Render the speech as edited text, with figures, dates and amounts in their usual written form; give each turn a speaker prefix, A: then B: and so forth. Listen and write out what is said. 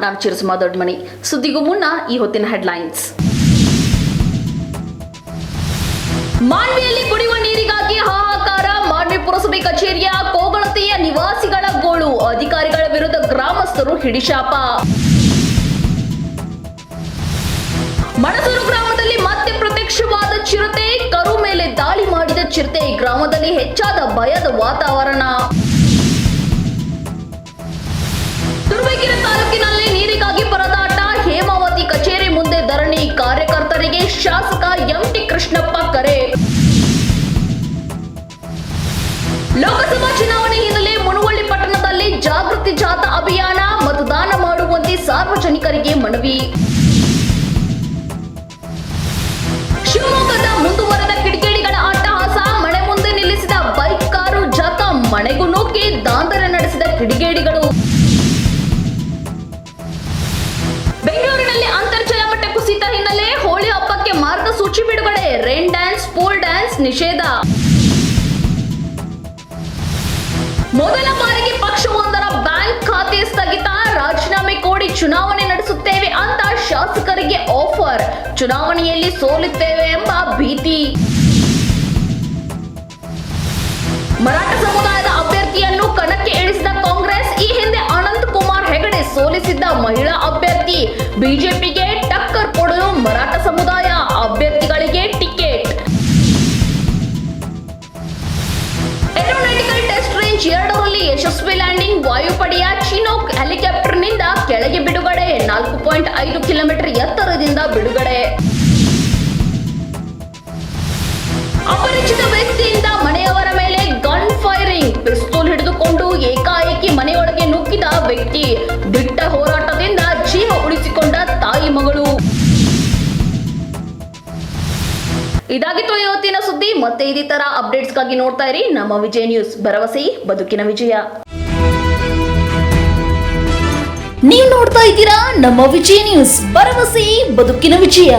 A: ನಾನು ಚಿರಸುಮಾ ದೊಡ್ಡಮನಿ. ಸುದ್ದಿಗೂ ಮುನ್ನ ಈ ಹೊತ್ತಿನ ಹೆಡ್ಲೈನ್ಸ್. ಮಾನ್ವಿಯಲ್ಲಿ ಕುಡಿಯುವ ನೀರಿಗಾಗಿ ಹಾಹಾಕಾರ. ಮಾನ್ವಿ ಪುರಸಭೆ ಕಚೇರಿಯ ಕೋಗಳತೆಯ ನಿವಾಸಿಗಳ ಗೋಳು. ಅಧಿಕಾರಿಗಳ ವಿರುದ್ಧ ಗ್ರಾಮಸ್ಥರು ಹಿಡಿಶಾಪ. ಮಣಸೂರು ಗ್ರಾಮದಲ್ಲಿ ಮತ್ತೆ ಪ್ರತ್ಯಕ್ಷವಾದ ಚಿರತೆ. ಕರು ಮೇಲೆ ದಾಳಿ ಮಾಡಿದ ಚಿರತೆ. ಗ್ರಾಮದಲ್ಲಿ ಹೆಚ್ಚಾದ ಭಯದ ವಾತಾವರಣ. ತುರುವೇಕೆರೆ ತಾಲೂಕಿನಲ್ಲಿ ನೀರಿಗಾಗಿ ಪರದಾಟ. ಹೇಮಾವತಿ ಕಚೇರಿ ಮುಂದೆ ಧರಣಿ. ಕಾರ್ಯಕರ್ತರಿಗೆ ಶಾಸಕ ಎಂಟಿ ಕೃಷ್ಣಪ್ಪ ಕರೆ. ಲೋಕಸಭಾ ಚುನಾವಣೆ ಹಿನ್ನೆಲೆ ಮುನವಳ್ಳಿ ಪಟ್ಟಣದಲ್ಲಿ ಜಾಗೃತಿ ಜಾಥಾ ಅಭಿಯಾನ. ಮತದಾನ ಮಾಡುವಂತೆ ಸಾರ್ವಜನಿಕರಿಗೆ ಮನವಿ. ಶಿವಮೊಗ್ಗದ ಮುಂದುವರೆದ ಕಿಡಿಗೇಡಿಗಳ ಅಟ್ಟಹಾಸ. ಮನೆ ಮುಂದೆ ನಿಲ್ಲಿಸಿದ ಬೈಕ್ ಕಾರು ಜಖ. ಮನೆಗೂ ನುಗ್ಗಿ ದಾಂಧಲೆ ನಡೆಸಿದ ಕಿಡಿಗೇಡಿಗಳು. ಬೆಂಗಳೂರಿನಲ್ಲಿ ಅಂತರ್ಜಲ ಮಟ್ಟ ಕುಸಿತ ಹಿನ್ನೆಲೆ ಹೋಳಿ ಹಬ್ಬಕ್ಕೆ ಮಾರ್ಗಸೂಚಿ ಬಿಡುಗಡೆ. ರೈನ್ ಡ್ಯಾನ್ಸ್, ಪೂಲ್ ಡ್ಯಾನ್ಸ್ ನಿಷೇಧ. ಮೊದಲ ಬಾರಿಗೆ ಪಕ್ಷವೊಂದರ ಬ್ಯಾಂಕ್ ಖಾತೆ ಸ್ಥಗಿತ. ರಾಜೀನಾಮೆ ಕೊಡಿ ಚುನಾವಣೆ ನಡೆಸುತ್ತೇವೆ ಅಂತ ಶಾಸಕರಿಗೆ ಆಫರ್. ಚುನಾವಣೆಯಲ್ಲಿ ಸೋಲುತ್ತೇವೆ ಎಂಬ ಭೀತಿ. ಮರಾಠ ಸಮುದಾಯದ ಅಭ್ಯರ್ಥಿಯನ್ನು ಕಣಕ್ಕೆ ಇಳಿಸಿದ ಕಾಂಗ್ರೆಸ್. ಈ ಹಿಂದೆ ಅನಂತ್ ಕುಮಾರ್ ಹೆಗಡೆ ಸೋಲಿಸಿದ್ದ ಮಹಿಳಾ ಅಭ್ಯರ್ಥಿ. ಬಿಜೆಪಿಗೆ ಟಕ್ಕರ್ ಕೊಡಲು ಮರಾಠ ಸಮುದಾಯ ಅಭ್ಯರ್ಥಿಗಳಿಗೆ ಟಿಕೆಟ್. ಏರೋನಾಟಿಕಲ್ ಟೆಸ್ಟ್ ರೇಂಜ್ 2ರಲ್ಲಿ ಯಶಸ್ವಿ ಲ್ಯಾಂಡಿಂಗ್. ವಾಯುಪಡೆಯ ಚಿನೋಕ್ ಹೆಲಿಕಾಪ್ಟರ್ನಿಂದ ಕೆಳಗೆ ಬಿಡುಗಡೆ. 4.5 ಕಿಲೋಮೀಟರ್ ಎತ್ತರದಿಂದ ಬಿಡುಗಡೆ. ಅಪರಿಚಿತ ವ್ಯಕ್ತಿಯಿಂದ ಮನೆಯವರ ಮೇಲೆ ಗನ್ ಫೈರಿಂಗ್. ಪಿಸ್ತೂಲ್ ಹಿಡಿದುಕೊಂಡು ಏಕಾಏಕಿ ಮನೆಯೊಳಗೆ ನುಗ್ಗಿದ ವ್ಯಕ್ತಿ. ದಿಟ್ಟ ಹೋರಾಟದಿಂದ ಜೀವ ಉಳಿಸಿಕೊಂಡ ತಾಯಿ ಮಗಳು. ಇದಾಗಿತ್ತು ಇವತ್ತಿನ ಸುದ್ದಿ. ಮತ್ತೆ ಇದೇ ತರ ಅಪ್ಡೇಟ್ಸ್ಗಾಗಿ ನೋಡ್ತಾ ಇರಿ ನಮ್ಮ ವಿಜಯ ನ್ಯೂಸ್. ಭರವಸೆ ಬದುಕಿನ ವಿಜಯ. ನೀವು ನೋಡ್ತಾ ಇದ್ದೀರಾ ನಮ್ಮ ವಿಜಯ ನ್ಯೂಸ್. ಭರವಸೆ ಬದುಕಿನ ವಿಜಯ.